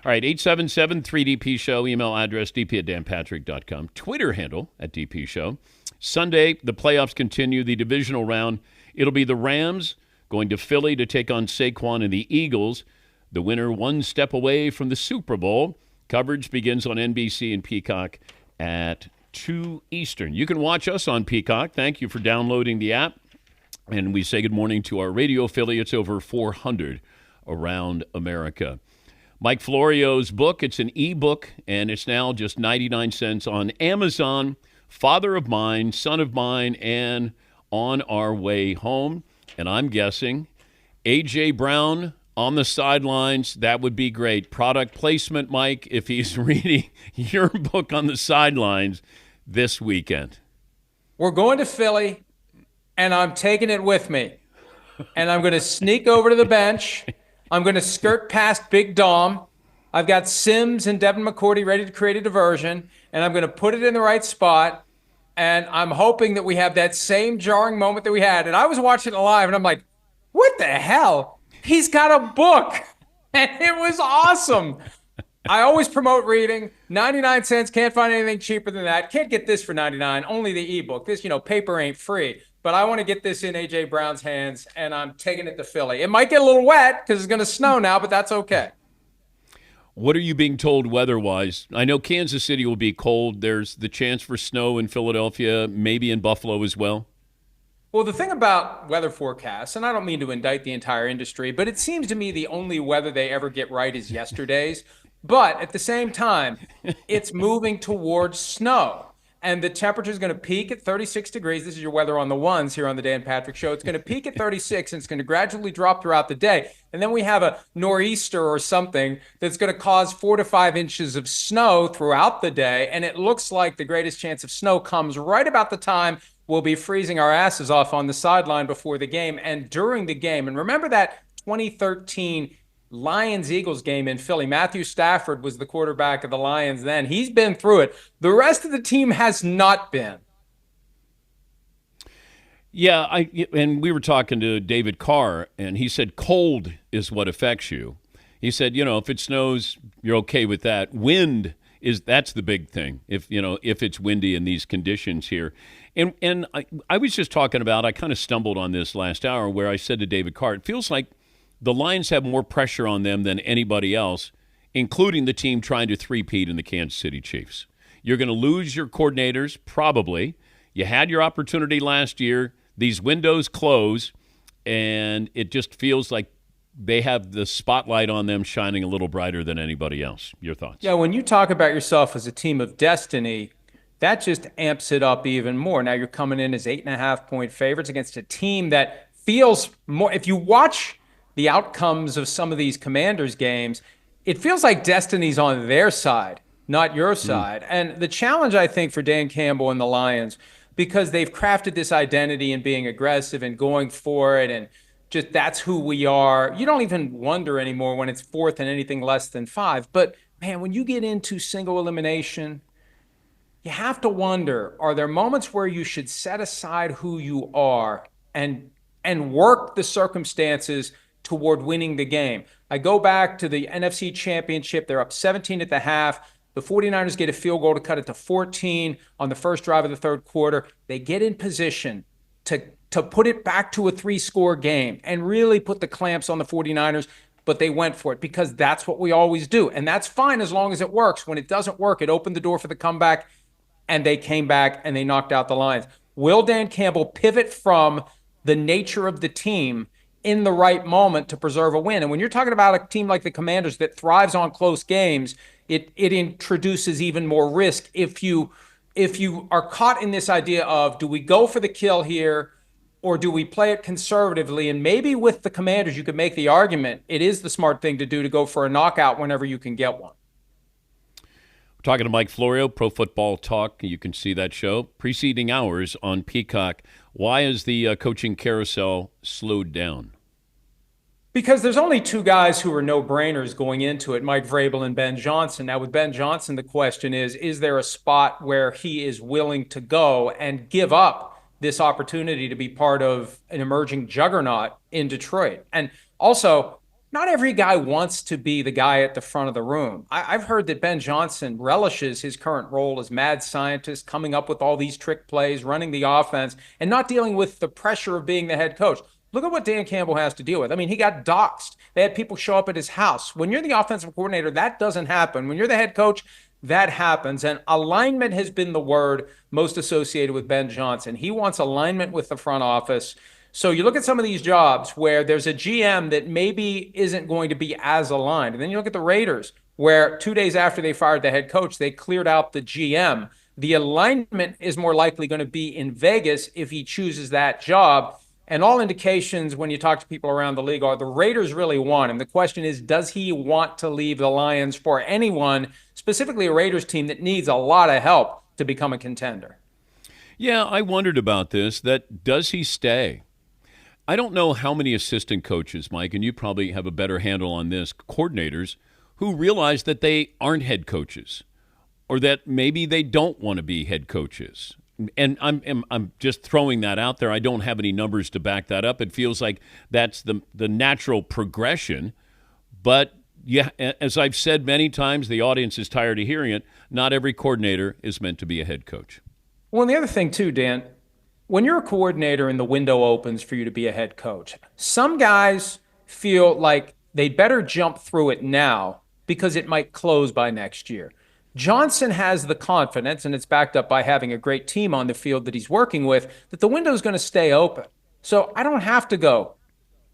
All right, 877-3DP Show. Email address dp@danpatrick.com. Twitter handle @DP Show. Sunday, the playoffs continue. The divisional round. It'll be the Rams going to Philly to take on Saquon and the Eagles. The winner one step away from the Super Bowl. Coverage begins on NBC and Peacock at 2 Eastern. You can watch us on Peacock. Thank you for downloading the app. And we say good morning to our radio affiliates, over 400 around America. Mike Florio's book, it's an e-book, and it's now just 99 cents on Amazon. Father of Mine, Son of Mine, and On Our Way Home. And I'm guessing A.J. Brown on the sidelines, that would be great. Product placement, Mike, if he's reading your book on the sidelines this weekend. We're going to Philly, and I'm taking it with me. And I'm going to sneak over to the bench. I'm going to skirt past Big Dom. I've got Sims and Devin McCourty ready to create a diversion, and I'm going to put it in the right spot. And I'm hoping that we have that same jarring moment that we had. And I was watching it live, and I'm like, what the hell? He's got a book. And it was awesome. I always promote reading. 99 cents. Can't find anything cheaper than that. Can't get this for 99. Only the ebook. This, paper ain't free. But I want to get this in A.J. Brown's hands, and I'm taking it to Philly. It might get a little wet because it's going to snow now, but that's okay. What are you being told weather-wise? I know Kansas City will be cold. There's the chance for snow in Philadelphia, maybe in Buffalo as well. Well, the thing about weather forecasts, and I don't mean to indict the entire industry, but it seems to me the only weather they ever get right is yesterday's. But at the same time, it's moving towards snow. And the temperature is going to peak at 36 degrees. This is your weather on the ones here on the Dan Patrick Show. It's going to peak at 36, and it's going to gradually drop throughout the day. And then we have a nor'easter or something that's going to cause 4 to 5 inches of snow throughout the day. And it looks like the greatest chance of snow comes right about the time we'll be freezing our asses off on the sideline before the game and during the game. And remember that 2013 Lions-Eagles game in Philly. Matthew Stafford was the quarterback of the Lions then. He's been through it. The rest of the team has not been. Yeah, and we were talking to David Carr, and he said cold is what affects you. He said, if it snows, you're okay with that. Wind that's the big thing. If it's windy in these conditions here. And I was just talking about, I kind of stumbled on this last hour where I said to David Carr, it feels like the Lions have more pressure on them than anybody else, including the team trying to three-peat in the Kansas City Chiefs. You're going to lose your coordinators, probably. You had your opportunity last year. These windows close, and it just feels like they have the spotlight on them shining a little brighter than anybody else. Your thoughts? Yeah, when you talk about yourself as a team of destiny, that just amps it up even more. Now you're coming in as 8.5-point favorites against a team that feels more – if you watch – the outcomes of some of these Commanders games, it feels like destiny's on their side, not your side. And the challenge, I think, for Dan Campbell and the Lions, because they've crafted this identity in being aggressive and going for it, and just that's who we are. You don't even wonder anymore when it's fourth and anything less than 5. But, man, when you get into single elimination, you have to wonder, are there moments where you should set aside who you are and work the circumstances toward winning the game? I go back to the NFC Championship. They're up 17 at the half. The 49ers get a field goal to cut it to 14 on the first drive of the third quarter. They get in position to put it back to a 3-score game and really put the clamps on the 49ers, but they went for it because that's what we always do. And that's fine as long as it works. When it doesn't work, it opened the door for the comeback, and they came back and they knocked out the Lions. Will Dan Campbell pivot from the nature of the team in the right moment to preserve a win? And when you're talking about a team like the Commanders that thrives on close games, it introduces even more risk if you are caught in this idea of, do we go for the kill here or do we play it conservatively? And maybe with the Commanders, you could make the argument it is the smart thing to do to go for a knockout whenever you can get one. We're talking to Mike Florio, Pro Football Talk. You can see that show preceding hours on Peacock. Why is the coaching carousel slowed down? Because there's only 2 guys who are no-brainers going into it, Mike Vrabel and Ben Johnson. Now, with Ben Johnson, the question is there a spot where he is willing to go and give up this opportunity to be part of an emerging juggernaut in Detroit? And also, not every guy wants to be the guy at the front of the room. I've heard that Ben Johnson relishes his current role as mad scientist, coming up with all these trick plays, running the offense, and not dealing with the pressure of being the head coach. Look at what Dan Campbell has to deal with. I mean, he got doxxed. They had people show up at his house. When you're the offensive coordinator, that doesn't happen. When you're the head coach, that happens. And alignment has been the word most associated with Ben Johnson. He wants alignment with the front office. So you look at some of these jobs where there's a GM that maybe isn't going to be as aligned. And then you look at the Raiders, where 2 days after they fired the head coach, they cleared out the GM. The alignment is more likely going to be in Vegas if he chooses that job. And all indications when you talk to people around the league are the Raiders really want him. The question is, does he want to leave the Lions for anyone, specifically a Raiders team that needs a lot of help to become a contender? Yeah, I wondered about this. That does he stay? I don't know how many assistant coaches, Mike, and you probably have a better handle on this, coordinators who realize that they aren't head coaches or that maybe they don't want to be head coaches. And I'm just throwing that out there. I don't have any numbers to back that up. It feels like that's the natural progression. But yeah, as I've said many times, the audience is tired of hearing it. Not every coordinator is meant to be a head coach. Well, and the other thing too, Dan, when you're a coordinator and the window opens for you to be a head coach, some guys feel like they'd better jump through it now because it might close by next year. Johnson has the confidence, and it's backed up by having a great team on the field that he's working with, that the window is going to stay open. So I don't have to go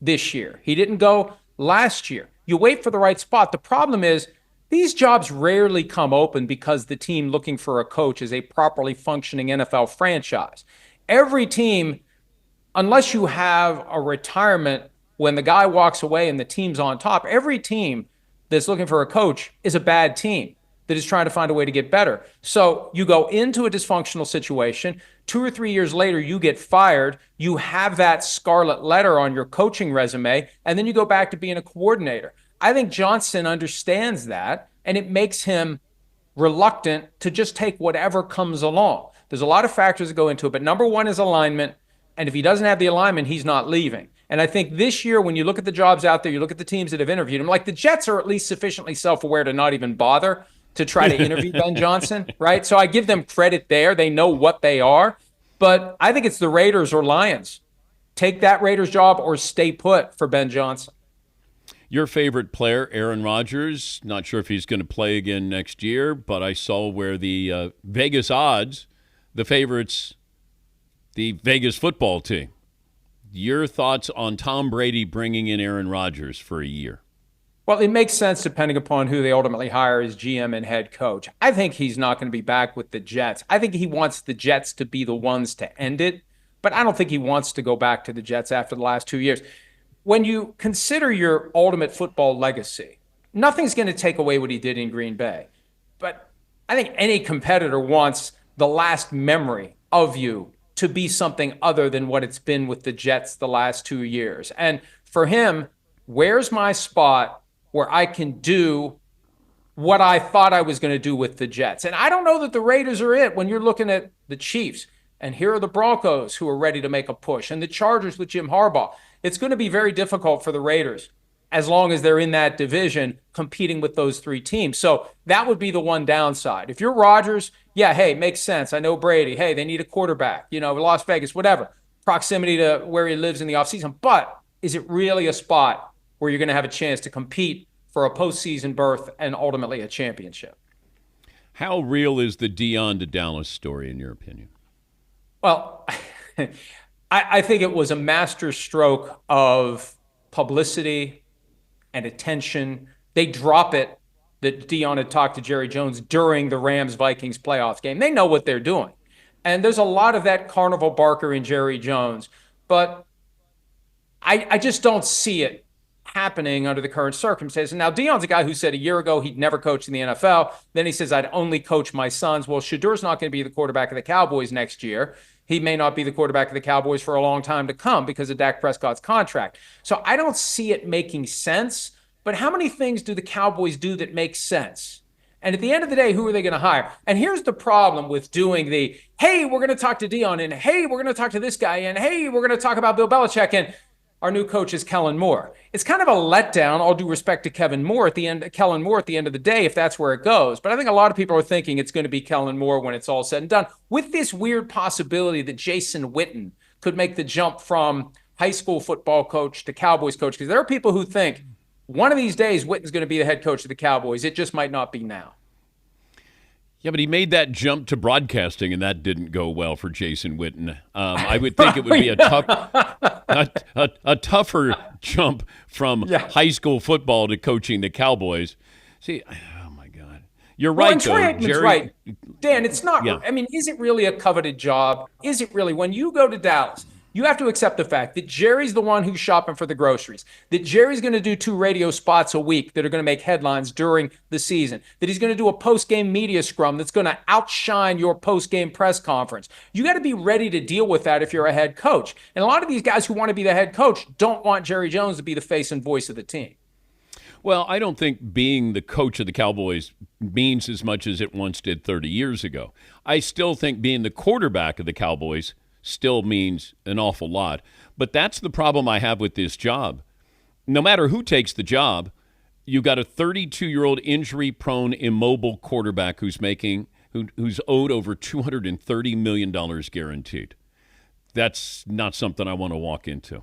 this year. He didn't go last year. You wait for the right spot. The problem is these jobs rarely come open because the team looking for a coach is a properly functioning NFL franchise. Every team, unless you have a retirement when the guy walks away and the team's on top, every team that's looking for a coach is a bad team that is trying to find a way to get better. So you go into a dysfunctional situation. 2 or 3 years later, you get fired. You have that scarlet letter on your coaching resume, and then you go back to being a coordinator. I think Johnson understands that, and it makes him reluctant to just take whatever comes along. There's a lot of factors that go into it, but number one is alignment. And if he doesn't have the alignment, he's not leaving. And I think this year, when you look at the jobs out there, you look at the teams that have interviewed him, like the Jets are at least sufficiently self-aware to not even bother to try to interview Ben Johnson, right? So I give them credit there. They know what they are. But I think it's the Raiders or Lions. Take that Raiders job or stay put for Ben Johnson. Your favorite player, Aaron Rodgers, not sure if he's going to play again next year, but I saw where the Vegas odds, the favorites, the Vegas football team. Your thoughts on Tom Brady bringing in Aaron Rodgers for a year? Well, it makes sense depending upon who they ultimately hire as GM and head coach. I think he's not going to be back with the Jets. I think he wants the Jets to be the ones to end it, but I don't think he wants to go back to the Jets after the last 2 years. When you consider your ultimate football legacy, nothing's going to take away what he did in Green Bay. But I think any competitor wants the last memory of you to be something other than what it's been with the Jets the last 2 years. And for him, where's my spot where I can do what I thought I was going to do with the Jets? And I don't know that the Raiders are it when you're looking at the Chiefs. And here are the Broncos who are ready to make a push, and the Chargers with Jim Harbaugh. It's going to be very difficult for the Raiders as long as they're in that division competing with those three teams. So that would be the one downside. If you're Rodgers, yeah, hey, makes sense. I know Brady. Hey, they need a quarterback, Las Vegas, whatever. Proximity to where he lives in the offseason. But is it really a spot where you're going to have a chance to compete for a postseason berth and ultimately a championship? How real is the Dion to Dallas story, in your opinion? Well, I think it was a master stroke of publicity and attention. They drop it that Dion had talked to Jerry Jones during the Rams-Vikings playoffs game. They know what they're doing. And there's a lot of that carnival barker in Jerry Jones. But I just don't see it happening under the current circumstances. Now, Dion's a guy who said a year ago he'd never coach in the NFL. Then he says, I'd only coach my sons. Well, Shadur's not going to be the quarterback of the Cowboys next year. He may not be the quarterback of the Cowboys for a long time to come because of Dak Prescott's contract. So I don't see it making sense. But how many things do the Cowboys do that make sense? And at the end of the day, who are they going to hire? And here's the problem with doing the, hey, we're going to talk to Dion, and hey, we're going to talk to this guy, and hey, we're going to talk about Bill Belichick. And our new coach is Kellen Moore. It's kind of a letdown, all due respect to Kellen Moore at the end of the day, if that's where it goes. But I think a lot of people are thinking it's going to be Kellen Moore when it's all said and done, with this weird possibility that Jason Witten could make the jump from high school football coach to Cowboys coach. Because there are people who think one of these days Witten's going to be the head coach of the Cowboys. It just might not be now. Yeah, but he made that jump to broadcasting, and that didn't go well for Jason Witten. I would think it would be a tougher jump from high school football to coaching the Cowboys. See, oh my God, you're right, though, Jerry. Right, Dan. It's not. Yeah. I mean, is it really a coveted job? Is it really? When you go to Dallas, you have to accept the fact that Jerry's the one who's shopping for the groceries, that Jerry's going to do 2 radio spots a week that are going to make headlines during the season, that he's going to do a post-game media scrum that's going to outshine your post-game press conference. You got to be ready to deal with that if you're a head coach. And a lot of these guys who want to be the head coach don't want Jerry Jones to be the face and voice of the team. Well, I don't think being the coach of the Cowboys means as much as it once did 30 years ago. I still think being the quarterback of the Cowboys still means an awful lot. But that's the problem I have with this job. No matter who takes the job, you got a 32-year-old injury-prone, immobile quarterback who's owed over $230 million guaranteed. That's not something I want to walk into.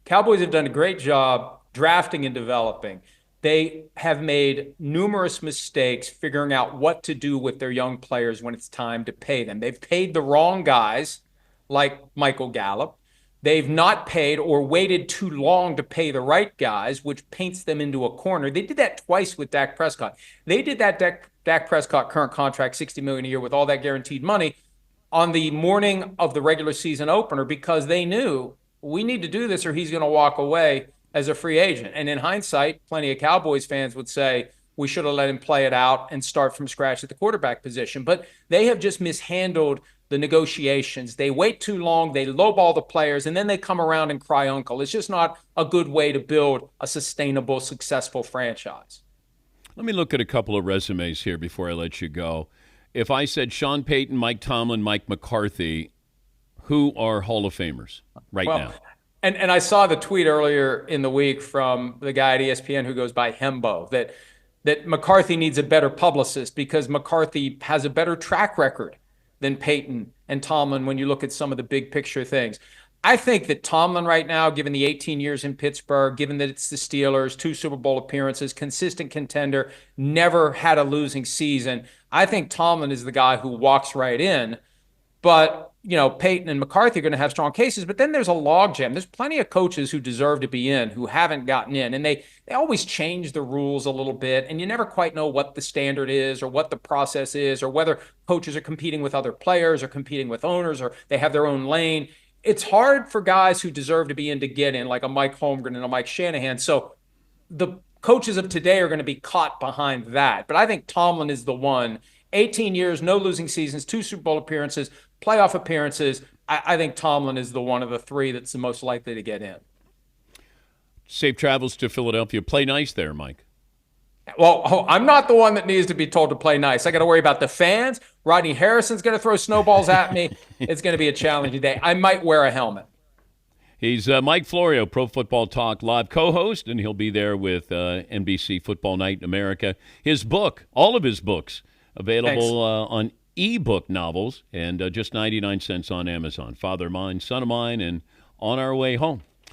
Cowboys have done a great job drafting and developing. They have made numerous mistakes figuring out what to do with their young players when it's time to pay them. They've paid the wrong guys, like Michael Gallup. They've not paid or waited too long to pay the right guys, which paints them into a corner. They did that twice with Dak Prescott. They did that Dak Prescott current contract, $60 million a year with all that guaranteed money on the morning of the regular season opener because they knew we need to do this or he's going to walk away as a free agent. And in hindsight, plenty of Cowboys fans would say we should have let him play it out and start from scratch at the quarterback position. But they have just mishandled the negotiations. They wait too long, they lowball the players, and then they come around and cry uncle. It's just not a good way to build a sustainable, successful franchise. Let me look at a couple of resumes here before I let you go. If I said Sean Payton, Mike Tomlin, Mike McCarthy, who are Hall of Famers now? And I saw the tweet earlier in the week from the guy at ESPN who goes by Hembo that McCarthy needs a better publicist because McCarthy has a better track record than Peyton and Tomlin when you look at some of the big picture things. I think that Tomlin right now, given the 18 years in Pittsburgh, given that it's the Steelers, 2 Super Bowl appearances, consistent contender, never had a losing season, I think Tomlin is the guy who walks right in. But, Peyton and McCarthy are going to have strong cases. But then there's a logjam. There's plenty of coaches who deserve to be in who haven't gotten in. And they always change the rules a little bit. And you never quite know what the standard is or what the process is or whether coaches are competing with other players or competing with owners or they have their own lane. It's hard for guys who deserve to be in to get in, like a Mike Holmgren and a Mike Shanahan. So the coaches of today are going to be caught behind that. But I think Tomlin is the one. 18 years, no losing seasons, 2 Super Bowl appearances, playoff appearances. I think Tomlin is the one of the 3 that's the most likely to get in. Safe travels to Philadelphia. Play nice there, Mike. Well, I'm not the one that needs to be told to play nice. I got to worry about the fans. Rodney Harrison's going to throw snowballs at me. It's going to be a challenging day. I might wear a helmet. He's Mike Florio, Pro Football Talk live co-host, and he'll be there with NBC Football Night in America. His book, all of his books, available on ebook novels and just 99 cents on Amazon. Father of Mine, Son of Mine, and On Our Way Home.